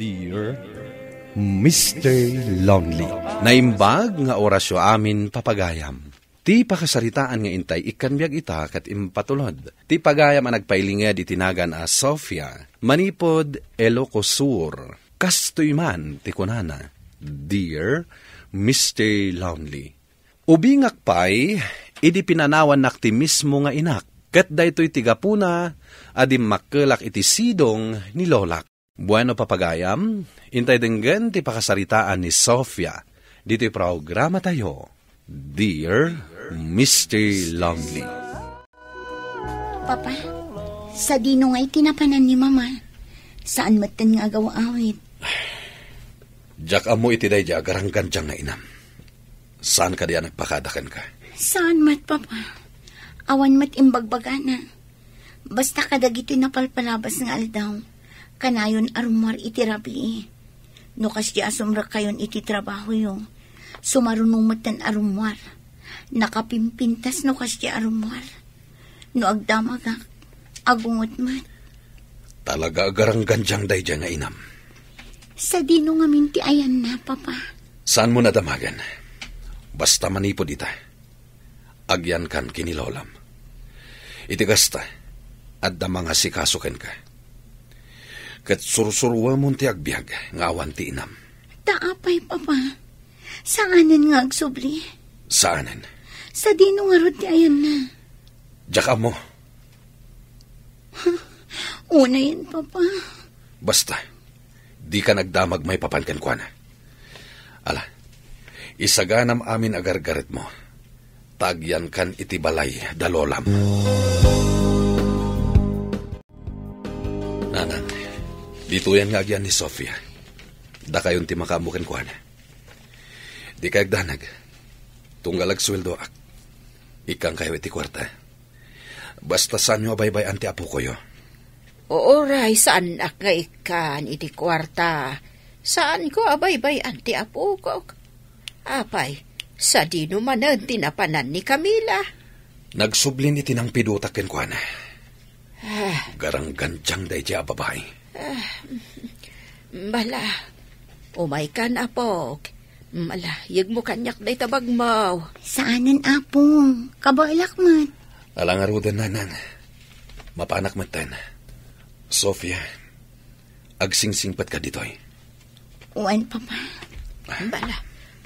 Dear Mr. Lonely, naimbag nga orasyo amin papagayam. Ti pakasaritaan nga intay ikanbiag ita kat impatulod. Ti pagayam ang nagpailinged itinagan a Sofia, manipod Elocosur. Kastoy man ti kunana, Dear Mr. Lonely. Ubingak pa'y, idi pinanawan nak ti mismo nga inak. Kat daytoy tigapuna, adim makkelak iti sidong ni Lolak. Bueno papagayam, intay denggan ti pakasaritaan ni Sofia. Dito'y programa tayo, Dear Mr. Lonely. Papa, sa dino nga'y tinapanan ni Mama. Saan matan nga gawa-awit? Jak amo iti day garanggan diyang na inam. Saan ka diya nagpakadakan ka? Saan mat, Papa? Awan mat imbagbagana. Basta kadagiti napalpalabas nga aldaw. Kanayon arumar iti rabi. No kasya asumra kayon iti trabaho yung. Sumarunong matan arumar. Nakapimpintas no kasya arumar. No agdamagak, agungot mat. Talaga garanggan diyang day dyan na inam. Sa dino nga minti ayan na, Papa. Saan mo nadamagan? Basta manipod ita. Agyan kan kinilolam. Itigasta, at damang asikasuken ka. Kat sursurwa mo ti agbyag, ngawan ti inam. Taapay, Papa. Saanan nga agsubli? Saanan? Sa dino nga roti ayan na. Diyaka mo. Una yan, Papa. Basta, di ka nagdamag may papankan kwa na. Ala, isaganam amin agargaret mo. Tagyan kan itibalay dalolam. Nanang, dito yan nga agyan ni Sofia. Da kayon ti makamukin kwa na. Di kayag danag. Tunggalag sweldo ak. Ikang kayo iti kwarta. Basta saan nyo abaybay anti apo ko yo. Oray, saan ak nga ikan iti kwarta? Saan ko abaybay anti apo ko? Apay, sa dino manan tinapanan ni Camila. Nagsublin iti nang pidutakin kwa na. Garang gandyang day di ababay. Bala, umay kan apok. Mala, yag mo kanyak day tabag mo. Saanan, Apong? Kabailak mat. Alang arudan nanang. Mapanak matan. Sofia, agsingsingpat ka ditoy. Uwan, Papa. Bala,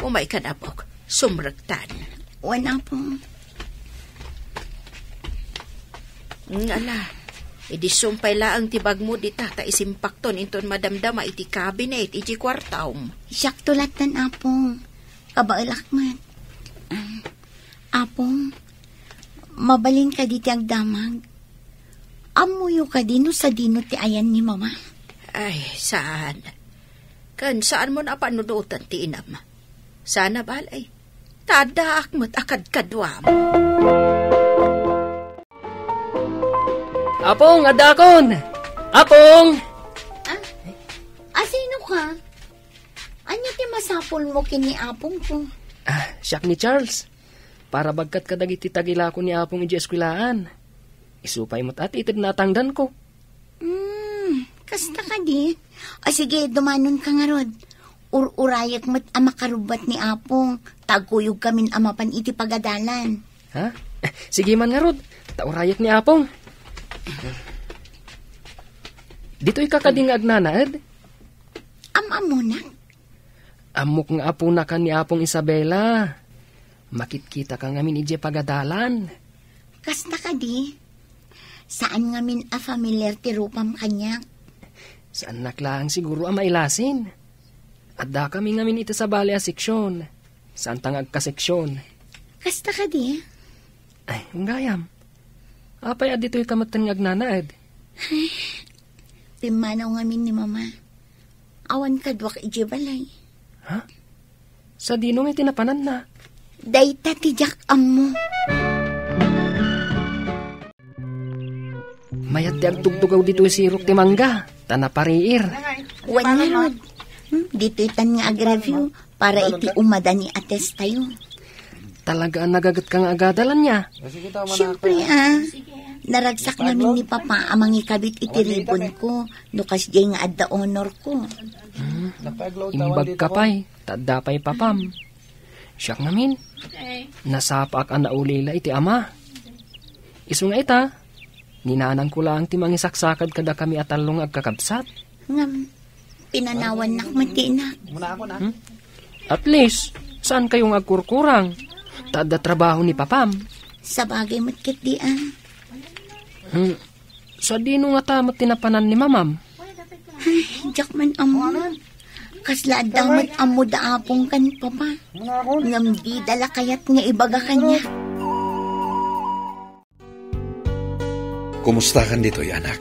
umay kan apok. Sumragtan. Uwan, Apong. Ngala, edi sumpay laang tibag mo di tata isimpakton inton madamdama iti cabinet iti kwartaum. Siyak tulatan, Apong. Kabailak mat. Apong, mabalin ka di ti agdamag. Amuyo ka dino sa dino ti ayan ni Mama. Ay, saan? Kan saan mo na panudutan ti inam? Sana balay. Tadaak mo't akad kadwam. Apong, adakon! Apong! Sino ka? Anya ti masapol mo kini Apong ko? Siyak ni Charles. Para bagkat kadagiti tagila ko ni Apong iji eskwilaan. Isupay mo't at itid natangdan ko. Kasta ka di? Sige, dumanon ka nga rod. Urayak mo't amakarubat ni Apong. Tagkuyog kamin amapan iti pagadalan. Ha? Sige man nga rod. Taurayak ni Apong. Dito'y kakadingag nanad? Mo na? Amok nga apo na ka ni Apong Isabela. Makitkita ka ngamin ije pagadalan. Kasta ka di? Saan ngamin a familiar ti rupam kanyak? Saan naklang siguro ang mailasin? Adda kami ngamin ito sa bali a seksyon. Saan tangag ka seksyon? Kasta ka di? Ay, gayam. Apay adito'y kamatan ngag nanad. Ay, timanaw ngamin ni Mama. Awan kadwak ije balay. Ha? Sa dino may tinapanan na. Dayta ti jak ammo. Mayat di agtugtugaw dito si Ruk ti Mangga. Tanapariir. Wan nga rod. Dito itan nga ag-review para iti umada ni ates tayo. Talaga ang nagagat kang agadalan niya. Siyempre Naragsak namin ni Papa amang ikabit iti ribbon ko, nukas jay nga adda honor ko. Imbag kapay, tadapay papam. Siyak namin, nasapak ang naulila iti ama. Isu nga ita, ninanang ko lang ti mangisaksakad kada kami atalong agkakabsat. Ngam, pinanawan nak matinak. At least, saan kayong agkurkurang? Tada trabaho ni papam. Sa bagay matkit dian. Sa dino nga tamat tinapanan ni mamam. Diyak man amo. Kasla damat amo daapong kan Papa. Ngam di dala kayat nga ibaga kanya. Kumusta kan dito, anak?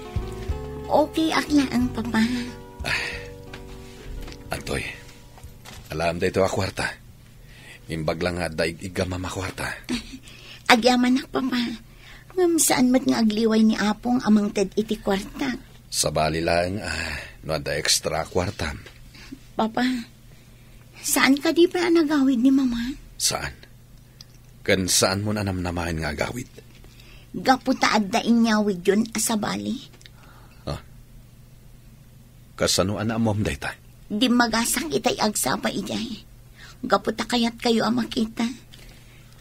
Okay akla ang Papa. Antoy, alam dito a kwarta. Imbag lang nga daig igamam a kwarta. Agyaman nak Papa. Ngam saan mat nga agliway ni Apong amang ted iti kwarta. Sa bali lang, no da extra kwarta. Papa, saan ka di pa nagawid ni Mama? Saan? Kan saan mo nanamnamahin nga gawid? Gaputa adda inyawid yun asabali. Kasano ana mo dayta? Di magasak itay agsapa ijay. Gaputa kayat kayo ang makita.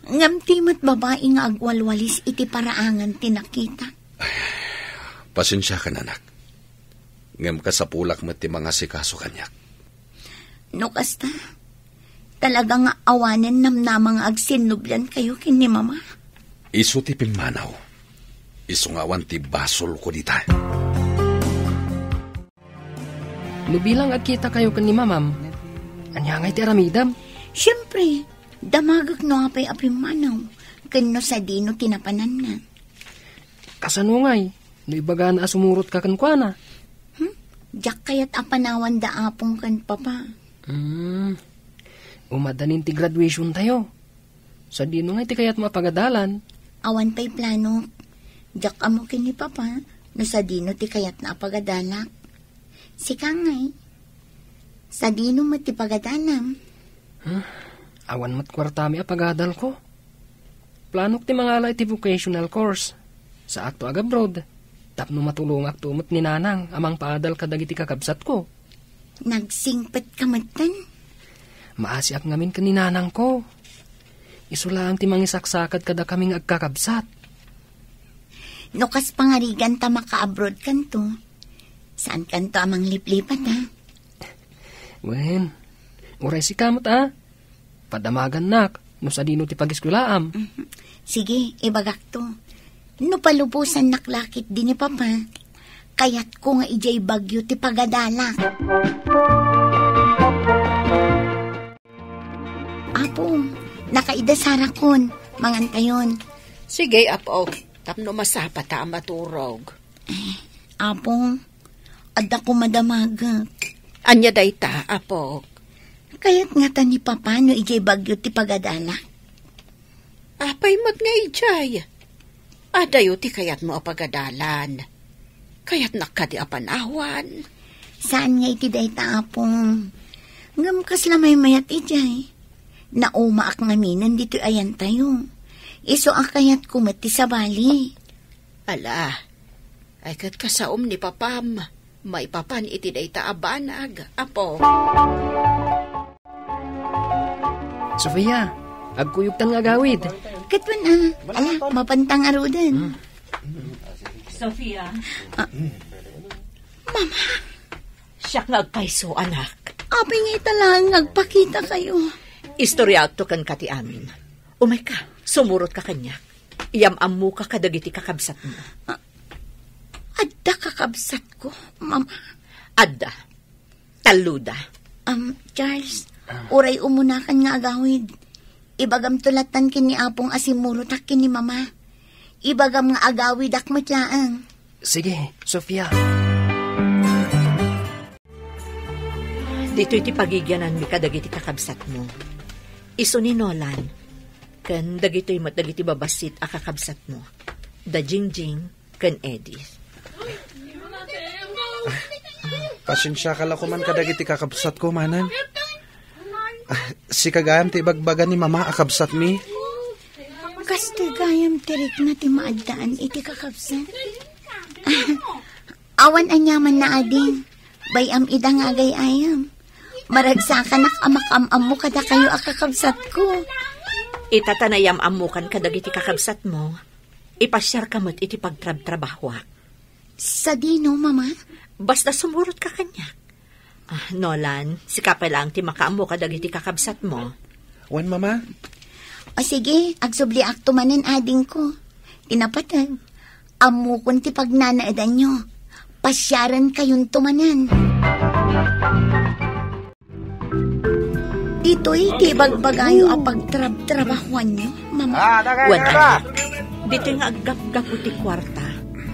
Ngam timat babae nga agwalwalis iti paraangan tinakita. Pasensya ka na, anak. Ngam ka sa pulak mo ti mga sikaso kanyak. No kasta, talaga nga awanen namnamang agsinublan kayo kini Mama. Isu ti pimanaw. Isu nga awan ti basol ko dita. Nubilang agkita kayo kan ni mamam. Anya nga iti aramidam. Siyempre, damagak no apay apimanaw. Kano sa dino tinapanan na. Kasanungay, no ibaga na sumurot ka kan kwa na. Diyak kayat apanawan da apong kan Papa. Umadanin ti graduation tayo. Sa dino nga iti kayat mapagadalan. Awan pa'y plano. Diyak amo kini Papa, no sa dino ti kayat na apagadalak. Sikangay, sa dino matipagadanam. Awan mat kwartami apagadal ko. Planok ti mga alay ti vocational course. Sa akto agabroad. Tapno matulong akto mat ni nanang amang paadal kadagiti kakabsat ko. Nagsingpet kamatan? Maasiak ngamin ka ni nanang ko. Isulang ti mangisaksakad kada kaming agkakabsat. Nukas pangarigan ta maka-abroad kanto. Saan kanto amang liplipat ha? Wen, uray si kamot Padamagan nak, no sa dino ti pag-iskulaam. Sige, ibagak to. No palubusan naklakit din ni Papa. Kayat ko nga ijay bagyo ti pagadala. Apo, nakaidasara kon, mangantayon. Sige, Apo. Tapno masapa ta maturog. Apo, adda ko madamagak. Anya day ta, Apo. Kayat nga ta ni Papa no ijay bagyo ti pagadala. Apay mat nga ijay. Adayo ti kayat mo apagadalan. Kayat nakadi apanawan. Saan nga iti day ta, Apo? Ngam kaslamay mayat ijay. Naumaak ngaminan dito ayan tayo. Iso akayat kumati sa bali. Ala, ay kat kasaom ni Papam. May papan iti day ta abanag, Apo. Sofia, agkuyugtan nga gawid. Katwan ala, mapantang arudan. Sofia. Mama. Siya ngagpaiso, anak. Apay nga italang nagpakita kayo. Istoryato kan kati amin. Umay ka, sumurot ka kanya. Iyam-am mo ka kadagiti kakabsat mo. Adda kakabsat ko, Mama. Adda. Taluda. Charles, uray umunakan nga agawid. Ibagam tulatan kini Apong asimurot ak kini Mama. Ibagam nga agawid ak matlaang. Sige, Sofia. Dito iti pagigyanan mi kadagiti kakabsat mo. Iso ni Nolan. Kan dagito'y matdagiti babasit a kakabsat mo. Da Jingjing kan Edith. Pasensya ka lang kuman kadagiti kakabsat ko, manan. Si kagayam ti ibagbagan ni Mama akabsat mi. Kastigayam tirik na ti maadaan iti kakabsat. Awan anyaman na ading. Bayam idang agay ayam. Maragsakan amak-am mo kada kayo akakabsat ko. Itatanayam amukan kadag iti kakabsat mo. Ipasyar ka mo't iti pagtrab-trabaho. Sa dino, mama? Basta sumurot ka kanya. Nolan, sikapay lang ti makaamu kadag iti kakabsat mo. Wan, mama? O sige, agsubli ak tumanin ading ko. Tinapatag. Amukon ti pagnanaadan nyo. Pasyaran kayong tumanan. Dito'y ti bagbagayo a pagtrab-trabahuan nyo, mama. Wala. Dito nga agap-gap ti kwarta.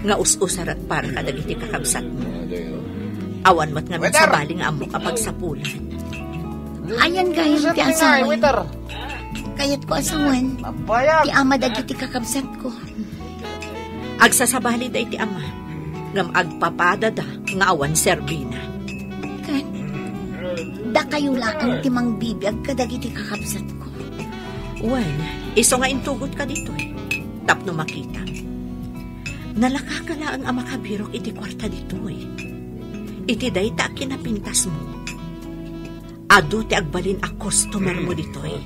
Nga us-usar at para kadag iti kakabsat mo. Awan mo't nga sa baling amok a pagsapulan. Ayan gayong ti asawan. Kayat ko asawan. Ti ama dagiti kakabsat ko. Agsasabali da iti ama. Ngam agpapadada nga awan serbina. Kat, da kayo laang timang bibiyag kadagiti kakabsat ko. Wan, iso nga intugot ka dito eh. Tapno makita. Nalakakala ang ama kabirok iti kwarta dito eh. Iti day ta kinapintas mo. Ado ti agbalin a customer mo dito eh.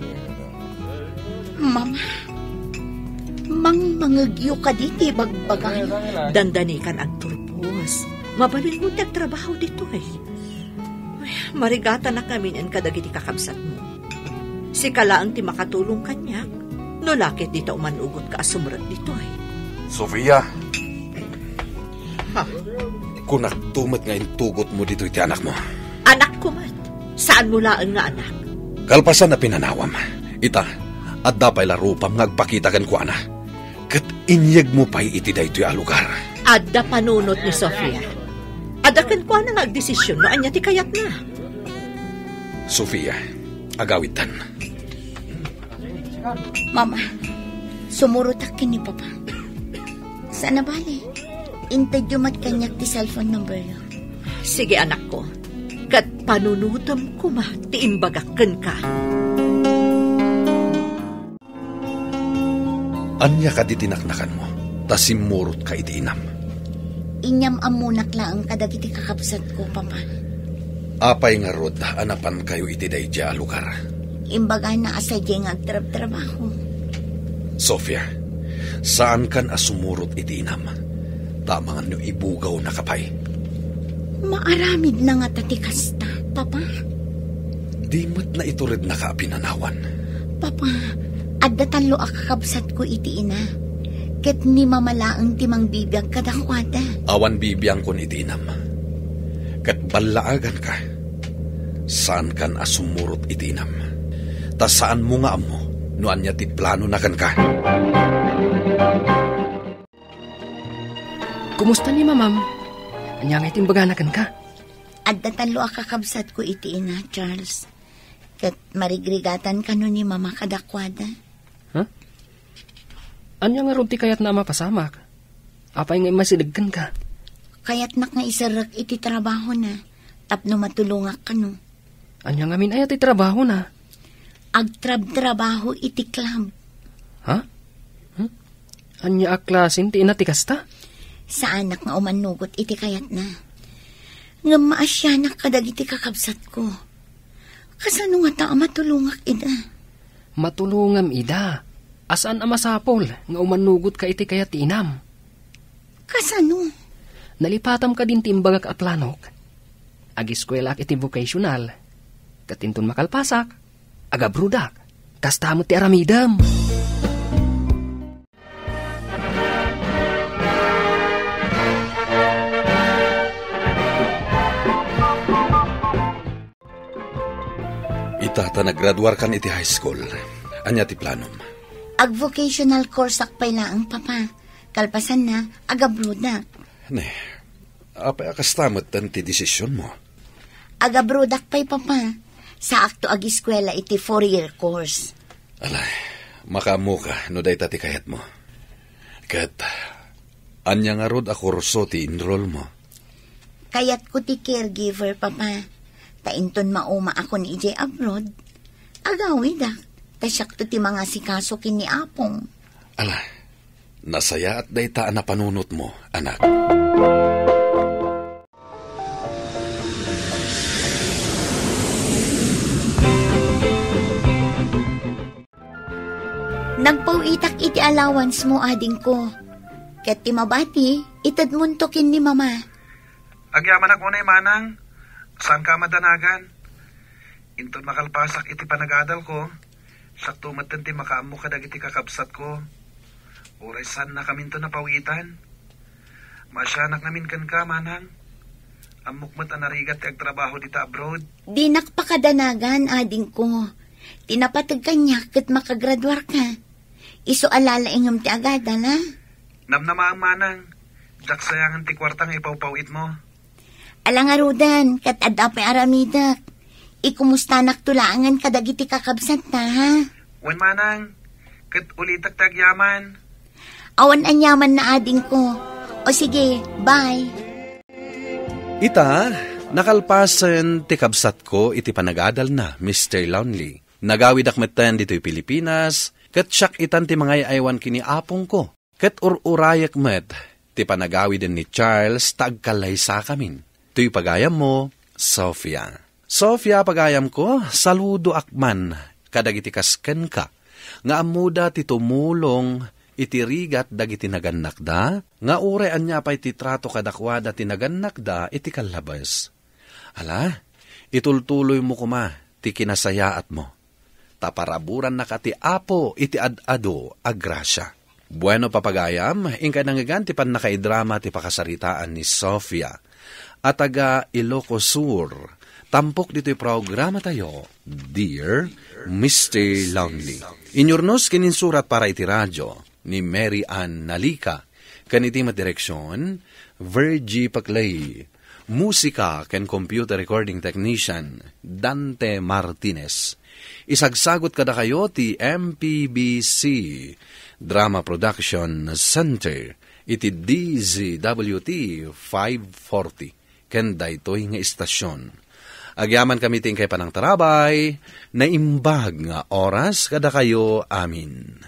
Mama, mangmangagyo ka diti bagbagan. Dandanikan ang turpos. Mabalin mo tagtrabaho dito eh. Marigata na kami ang kadagiti kakabsat mo. Si kalaang ti makatulong kanya. No lakit dito umanugot ka asumrat dito eh. Sofia! Ha? Kung nagtumat nga intugot mo dito iti anak mo. Anak ko man. Saan mo laan nga anak? Kalpasan na pinanawam. Ita, at dapay larupam ngagpakitagan ko ana. Kat inyag mo pa'y iti da ito'y alugar. Adda panunot ni Sofia. Adakan ko na nagdesisyon no anya ti kayat na. Sofia, agawitan. Mama, sumurot akin ni Papa. Sana bali? Intadyo mat kanyak ti cellphone number yo. Sige anak ko. Kat panunutam ko ma ti imbagakan ka. Anya ka ditinaknakan mo, tasimurot ka iti inam. Inyam amunak lang kadagiti kakabsat ko, Papa. Apay nga rod, anapan kayo iti dayja lugar. Imbaga na asadya nga agtrab-trabaho. Sofia, saan kan asumurot iti inam? Tamangan nyo ibugaw na kapay. Maaramid na nga tatikasta, Papa. Di mat na ito red nakapinanawan. Papa, adda talo akakabsat ko iti ina. Ket ni mamalaang timang bibiyag kadakwada. Awan bibiyang kon iti inam. Kat balaagan ka. Saan kan asumurot iti inam? Ta saan mo nga amo, noan niya ti plano na kan ka? Kumusta ni mamam? Anya nga itimbaganakan ka? Adda talo akakabsat ko iti ina, Charles. Ket marigrigatan ka no ni mama kadakwada. Huh? Anya nga rugti kayat na mapasamak? Apay nga masidagkan ka? Kayat nak nga isarak iti trabaho na. Tapno matulungak ka no. Anya nga min ayat iti trabaho na? Agtrab-trabaho iti club. Ha? Huh? Anya aklasin ti inatikasta? Sa anak nga umanugot iti kayat na. Nga maasyanak kadag iti kakabsat ko. Kasano nga ta matulungak ida? Matulungam ida. Asaan amasapol nga umanugot ka iti kayat ti inam? Kasano? Nalipatam ka din ti imbagak a planok. Agiskwelak iti vocational. Katinton makalpasak. Agabrudak. Kastamot ti aramidam. Itata naggraduar kan iti high school. Anya ti planom? Ag-vocational course akpay laang, Papa. Kalpasan na, agabrudak. Ne, apay akastamot tan ti desisyon mo. Agabrudak pay, Papa. Sa akto ag-eskwela iti 4-year course. Alay, makamu ka no day tati kayat mo. Kat, anya nga rod ako roso ti enroll mo. Kayat ko ti caregiver, Papa. Tainton mauma ako ni EJ abroad. Agawi da. Tasyak to ti mga sikaso kini apong. Ala, nasaya at daytaan na panunot mo, anak. Nagpawitak iti allowance mo, ading ko. Kat ti mabati, itad muntokin ni mama. Agyaman ako na manang. Saan ka madanagan? Intod makalpasak iti panagadal ko. Sakto matan ti makaamo kadag iti kakabsat ko. Oray saan na kamin to napawitan. Masyanak namin kan ka, manang. Amukmat anarigat ti agtrabaho dita abroad. Di nakpakadanagan, ading ko. Tinapatag kanya kat makagraduar ka. Iso alala ingam ti agadan, ha? Namnamaang manang. Jak sayangan ti kwartang ipawpawit mo. Alang arudan, kat adapay aramidak. Ikumusta naktulangan kadagiti kakabsat na, ha? Wan manang. Kat ulitak tagyaman. Awan anyaman na ading ko. O sige, bye. Ita, nakalpasan ti kabsat ko iti panagadal na, Mr. Lonely. Nagawid akmetan dito'y Pilipinas, kat siyak itan ti mga aywan kini apong ko. Kat ururayak met, ti panagawid ni Charles tagkalay sa kamin. Tuy pagayam mo, Sofia. Sofia, pagayam ko, saludo akman, kadagiti kasken ka. Nga amuda ti tumulong, itirigat dagiti nagannakda, nga urean niya pa'y titrato kadakwada ti nagannakda iti kalabas. Ala, itultuloy mo kuma, ti kinasayaat mo. Taparaburan na ka ti apo iti ad-ado agrasya. Bueno papagayam, ingka nangagan ti pan nakaidrama ti pakasaritaan ni Sofia. At taga Ilocos Sur, tampok dito'y programa tayo, Dear Mr. Lonely. Inyornos kininsurat para iti radyo ni Mary Ann Nalika. Kaniti madireksyon, Virgie Paclay. Musika ken computer recording technician, Dante Martinez. Isagsagot kada kayo ti MPBC Drama Production Center iti DZWT 540 ken daytoy nga istasyon. Agyaman kami ting kay panang tarabay na imbag nga oras kada kayo amin.